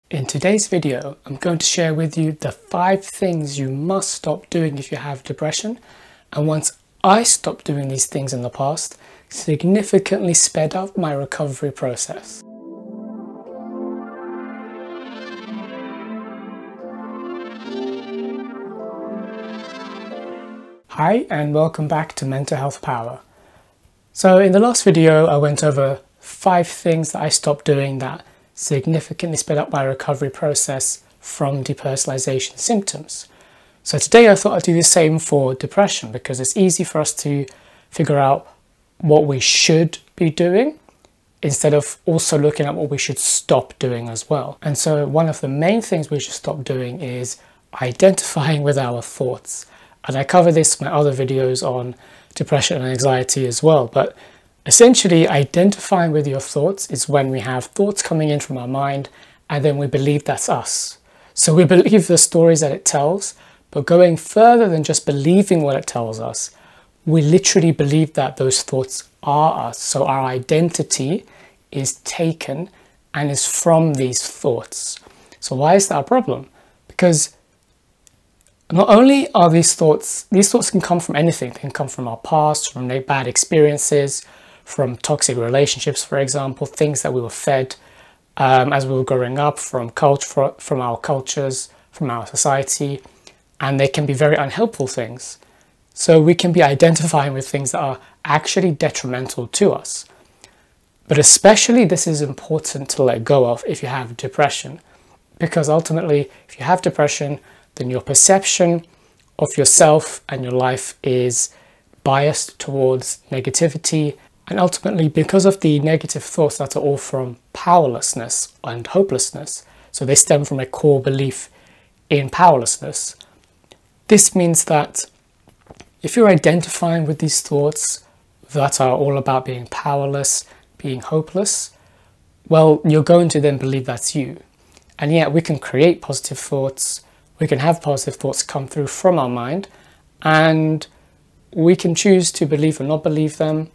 In today's video, I'm going to share with you the 5 things you must stop doing if you have depression. And once I stopped doing these things in the past, significantly sped up my recovery process. Hi, and welcome back to Mental Health Power. So in the last video, I went over 5 things that I stopped doing that significantly sped up my recovery process from depersonalization symptoms. So today I thought I'd do the same for depression because it's easy for us to figure out what we should be doing instead of also looking at what we should stop doing as well. And so one of the main things we should stop doing is identifying with our thoughts. And I cover this in my other videos on depression and anxiety as well. But essentially, identifying with your thoughts is when we have thoughts coming in from our mind and then we believe that's us. So we believe the stories that it tells, but going further than just believing what it tells us, we literally believe that those thoughts are us. So our identity is taken and is from these thoughts. So why is that a problem? Because not only are these thoughts can come from anything. They can come from our past, from bad experiences, from toxic relationships, for example, things that we were fed as we were growing up, from culture, from our cultures, from our society, and they can be very unhelpful things. So we can be identifying with things that are actually detrimental to us. But especially this is important to let go of if you have depression, because ultimately, if you have depression, then your perception of yourself and your life is biased towards negativity. And ultimately, because of the negative thoughts that are all from powerlessness and hopelessness, so they stem from a core belief in powerlessness, this means that if you're identifying with these thoughts that are all about being powerless, being hopeless, well, you're going to then believe that's you. And yet we can create positive thoughts, we can have positive thoughts come through from our mind, and we can choose to believe or not believe them.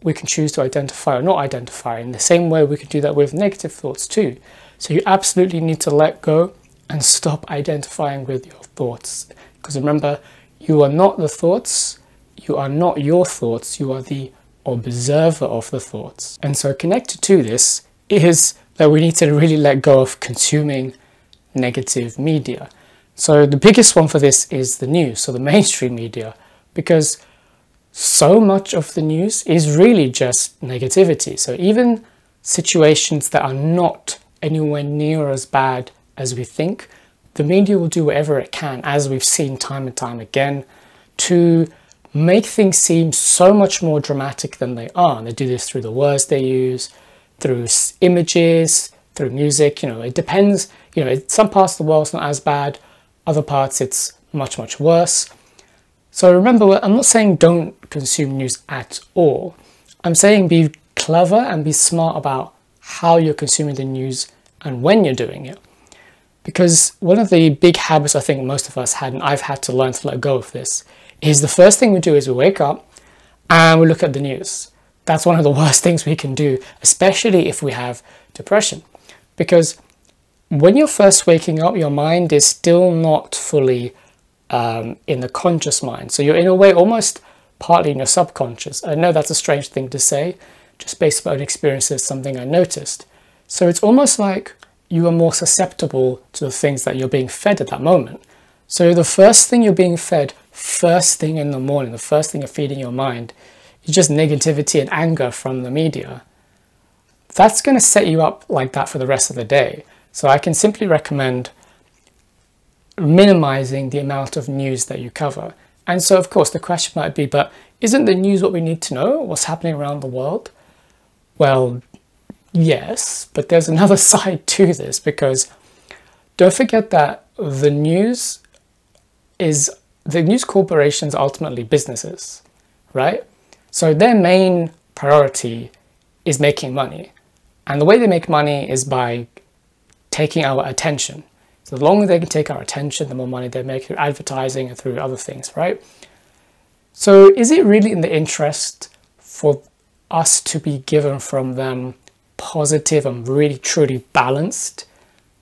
We can choose to identify or not identify. In the same way, we can do that with negative thoughts too. So you absolutely need to let go and stop identifying with your thoughts. Because remember, you are not the thoughts, you are not your thoughts, you are the observer of the thoughts. And so connected to this is that we need to really let go of consuming negative media. So the biggest one for this is the news, so the mainstream media, because so much of the news is really just negativity. So even situations that are not anywhere near as bad as we think, the media will do whatever it can, as we've seen time and time again, to make things seem so much more dramatic than they are. And they do this through the words they use, through images, through music. It depends. Some parts of the world it's not as bad, other parts it's much, much worse. So remember, I'm not saying don't consume news at all. I'm saying be clever and be smart about how you're consuming the news and when you're doing it. Because one of the big habits I think most of us had, and I've had to learn to let go of this, is the first thing we do is we wake up and we look at the news. That's one of the worst things we can do, especially if we have depression. Because when you're first waking up, your mind is still not fully in the conscious mind. So you're in a way almost partly in your subconscious. I know that's a strange thing to say, just based on my own experiences, something I noticed. So it's almost like you are more susceptible to the things that you're being fed at that moment. So the first thing you're being fed, first thing in the morning, the first thing you're feeding your mind, is just negativity and anger from the media. That's going to set you up like that for the rest of the day. So I can simply recommend minimizing the amount of news that you cover. And so of course the question might be, but isn't the news what we need to know? What's happening around the world? Well, yes, but there's another side to this, because don't forget that the news corporations are ultimately businesses, right? So their main priority is making money. And the way they make money is by taking our attention. So the longer they can take our attention, the more money they make through advertising and through other things, right? So is it really in the interest for us to be given from them positive and really truly balanced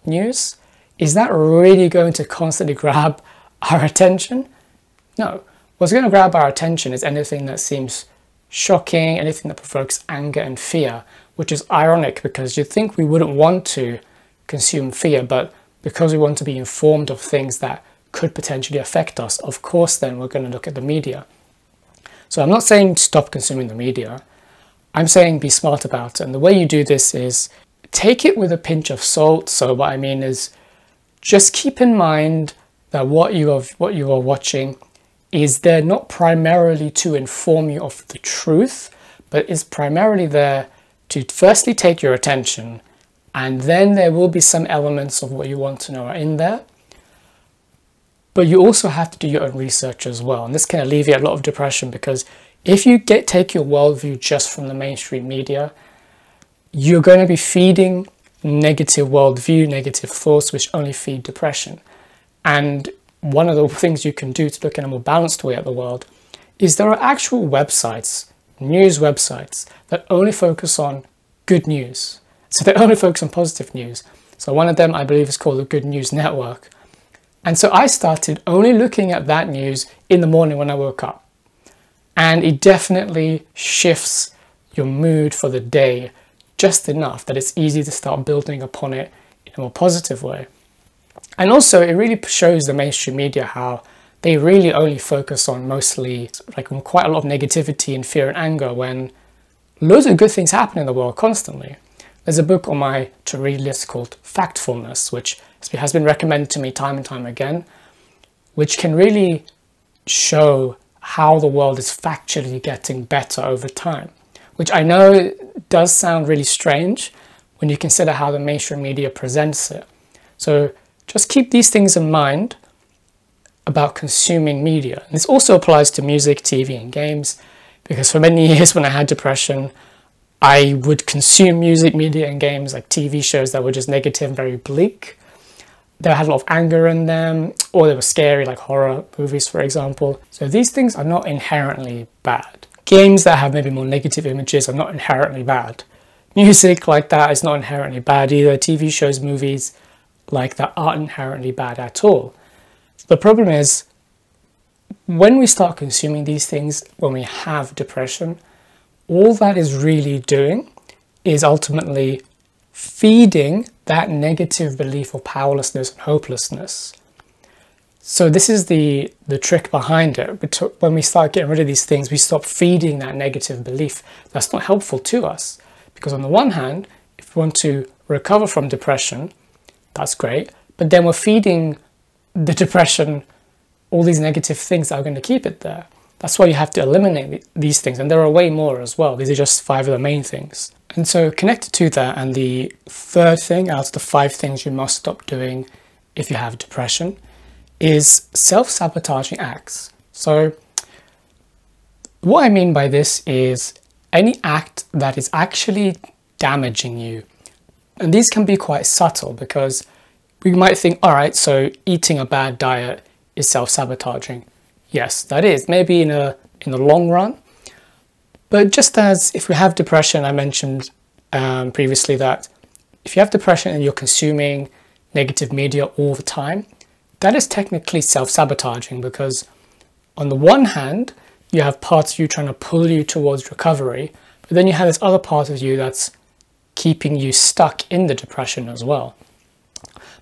news, is that really going to constantly grab our attention? No. What's going to grab our attention is anything that seems shocking, anything that provokes anger and fear, which is ironic because you'd think we wouldn't want to consume fear, but because we want to be informed of things that could potentially affect us, of course then we're going to look at the media. So I'm not saying stop consuming the media, I'm saying be smart about it. And the way you do this is take it with a pinch of salt. So what I mean is just keep in mind that what you are watching is there not primarily to inform you of the truth, but is primarily there to firstly take your attention, and then there will be some elements of what you want to know are in there. But you also have to do your own research as well, and this can alleviate a lot of depression, because if you take your worldview just from the mainstream media, you're going to be feeding negative worldview, negative thoughts, which only feed depression. And one of the things you can do to look in a more balanced way at the world is there are actual websites, news websites, that only focus on good news. So they only focus on positive news. So one of them, I believe, is called the Good News Network. And so I started only looking at that news in the morning when I woke up. And it definitely shifts your mood for the day just enough that it's easy to start building upon it in a more positive way. And also it really shows the mainstream media how they really only focus on mostly on quite a lot of negativity and fear and anger, when loads of good things happen in the world constantly. There's a book on my to-read list called Factfulness, which has been recommended to me time and time again, which can really show how the world is factually getting better over time, which I know does sound really strange when you consider how the mainstream media presents it. So just keep these things in mind about consuming media. And this also applies to music, TV, and games, because for many years when I had depression, I would consume music, media, and games, like TV shows that were just negative and very bleak. They had a lot of anger in them, or they were scary, like horror movies, for example. So these things are not inherently bad. Games that have maybe more negative images are not inherently bad. Music like that is not inherently bad either. TV shows, movies like that aren't inherently bad at all. The problem is, when we start consuming these things, when we have depression, all that is really doing is ultimately feeding that negative belief of powerlessness and hopelessness. So this is the trick behind it. When we start getting rid of these things, we stop feeding that negative belief that's not helpful to us. Because on the one hand, if we want to recover from depression, that's great. But then we're feeding the depression all these negative things that are going to keep it there. That's why you have to eliminate these things. And there are way more as well. These are just 5 of the main things. And so connected to that, and the third thing out of the 5 things you must stop doing if you have depression, is self-sabotaging acts. So what I mean by this is any act that is actually damaging you. And these can be quite subtle, because we might think, all right, so eating a bad diet is self-sabotaging. Yes, that is, maybe in the long run. But just as if we have depression, I mentioned previously that if you have depression and you're consuming negative media all the time, that is technically self-sabotaging, because on the one hand, you have parts of you trying to pull you towards recovery, but then you have this other part of you that's keeping you stuck in the depression as well.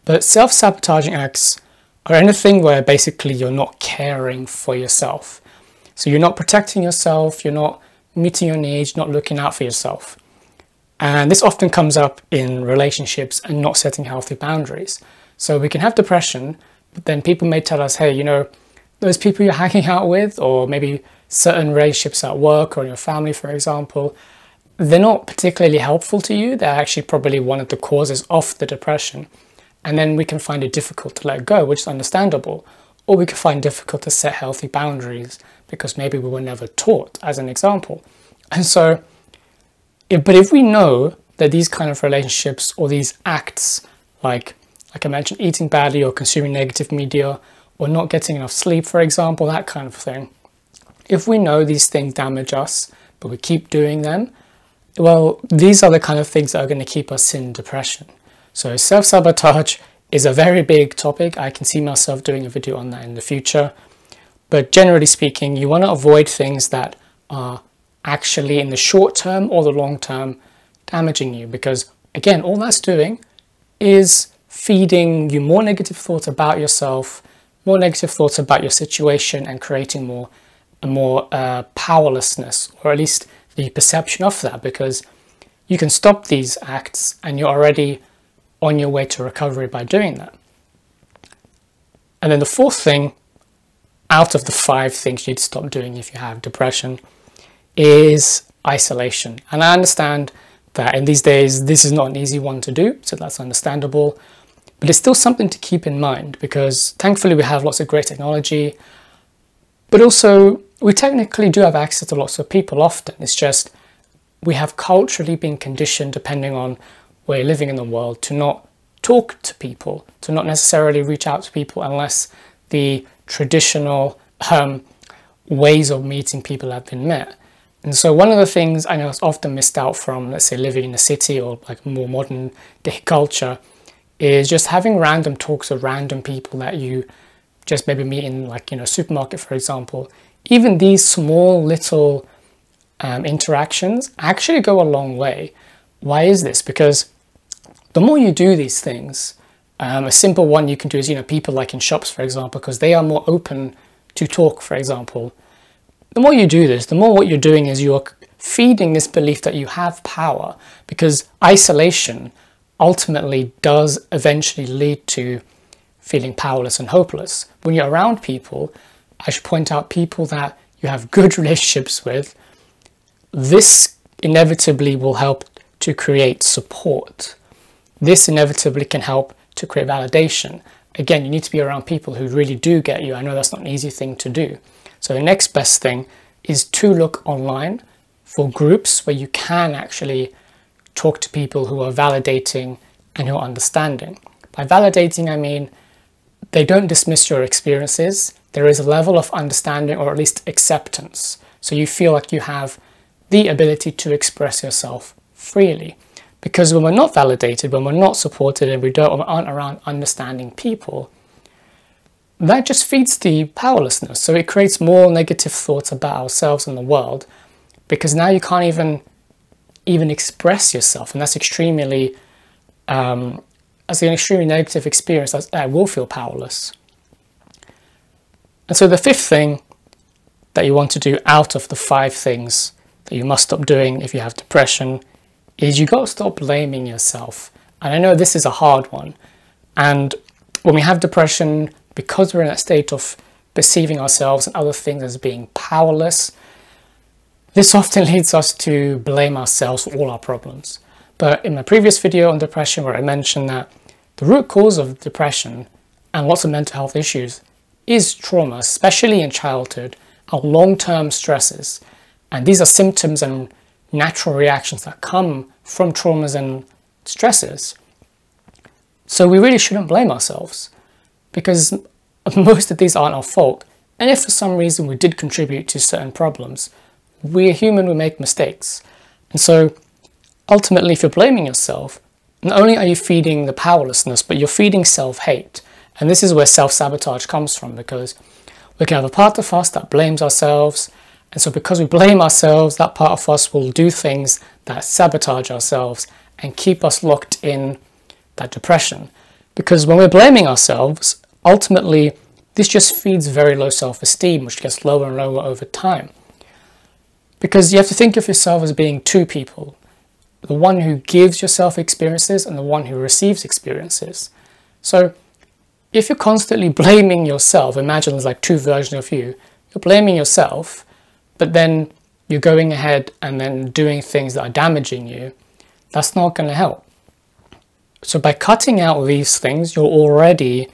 But self-sabotaging acts are anything where basically you're not caring for yourself. So you're not protecting yourself, you're not meeting your needs, not looking out for yourself. And this often comes up in relationships and not setting healthy boundaries. So we can have depression, but then people may tell us, hey, you know, those people you're hanging out with, or maybe certain relationships at work or in your family, for example, they're not particularly helpful to you. They're actually probably one of the causes of the depression. And then we can find it difficult to let go, which is understandable. Or we can find it difficult to set healthy boundaries because maybe we were never taught, as an example. And so, but if we know that these kind of relationships or these acts, like I mentioned, eating badly or consuming negative media or not getting enough sleep, for example, that kind of thing, if we know these things damage us, but we keep doing them, well, these are the kind of things that are going to keep us in depression. So self-sabotage is a very big topic. I can see myself doing a video on that in the future. But generally speaking, you want to avoid things that are actually in the short term or the long term damaging you, because again, all that's doing is feeding you more negative thoughts about yourself, more negative thoughts about your situation, and creating more powerlessness, or at least the perception of that, because you can stop these acts and you're already on your way to recovery by doing that. And then the fourth thing out of the 5 things you need to stop doing if you have depression is isolation. And I understand that in these days this is not an easy one to do, so that's understandable, but it's still something to keep in mind, because thankfully we have lots of great technology, but also we technically do have access to lots of people often. It's just we have culturally been conditioned, depending on where you're living in the world, to not talk to people, to not necessarily reach out to people unless the traditional ways of meeting people have been met. And so one of the things I know is often missed out from, let's say, living in a city or like more modern day culture, is just having random talks with random people that you just maybe meet in, like, a supermarket, for example. Even these small little interactions actually go a long way. Why is this? Because the more you do these things, a simple one you can do is, people like in shops, for example, because they are more open to talk, for example. The more you do this, the more what you're doing is you're feeding this belief that you have power, because isolation ultimately does eventually lead to feeling powerless and hopeless. When you're around people, I should point out people that you have good relationships with, this inevitably will help to create support. This inevitably can help to create validation. Again, you need to be around people who really do get you. I know that's not an easy thing to do. So the next best thing is to look online for groups where you can actually talk to people who are validating and who are understanding. By validating, I mean they don't dismiss your experiences. There is a level of understanding, or at least acceptance. So you feel like you have the ability to express yourself freely. Because when we're not validated, when we're not supported, and we aren't around understanding people, that just feeds the powerlessness. So it creates more negative thoughts about ourselves and the world, because now you can't even express yourself, and that's extremely as an extremely negative experience. I will feel powerless. And so the 5th thing that you want to do out of the 5 things that you must stop doing if you have depression is you got to stop blaming yourself. And I know this is a hard one. And when we have depression, because we're in that state of perceiving ourselves and other things as being powerless, this often leads us to blame ourselves for all our problems. But in my previous video on depression, where I mentioned that the root cause of depression and lots of mental health issues is trauma, especially in childhood, are long-term stresses. And these are symptoms and natural reactions that come from traumas and stresses. So we really shouldn't blame ourselves, because most of these aren't our fault. And if for some reason we did contribute to certain problems, we're human, we make mistakes. And so ultimately, if you're blaming yourself, not only are you feeding the powerlessness, but you're feeding self-hate. And this is where self-sabotage comes from, because we can have a part of us that blames ourselves. And so because we blame ourselves, that part of us will do things that sabotage ourselves and keep us locked in that depression. Because when we're blaming ourselves, ultimately, this just feeds very low self-esteem, which gets lower and lower over time. Because you have to think of yourself as being 2 people. The one who gives yourself experiences and the one who receives experiences. So if you're constantly blaming yourself, imagine there's like 2 versions of you. You're blaming yourself, but then you're going ahead and then doing things that are damaging you. That's not going to help. So by cutting out these things, you're already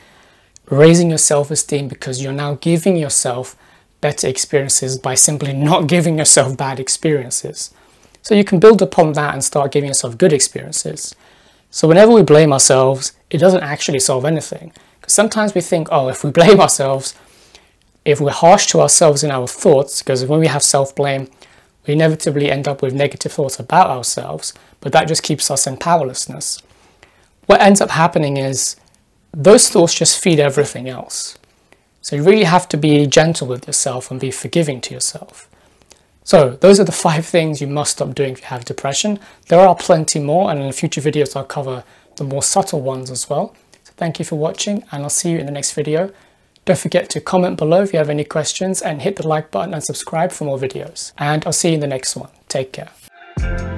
raising your self-esteem, because you're now giving yourself better experiences by simply not giving yourself bad experiences. So you can build upon that and start giving yourself good experiences. So whenever we blame ourselves, it doesn't actually solve anything. Because sometimes we think, oh, if we blame ourselves, if we're harsh to ourselves in our thoughts, because when we have self-blame, we inevitably end up with negative thoughts about ourselves, but that just keeps us in powerlessness. what ends up happening is those thoughts just feed everything else. So you really have to be gentle with yourself and be forgiving to yourself. So those are the 5 things you must stop doing if you have depression. There are plenty more, and in future videos I'll cover the more subtle ones as well. So thank you for watching, and I'll see you in the next video. Don't forget to comment below if you have any questions, and hit the like button and subscribe for more videos. And I'll see you in the next one. Take care.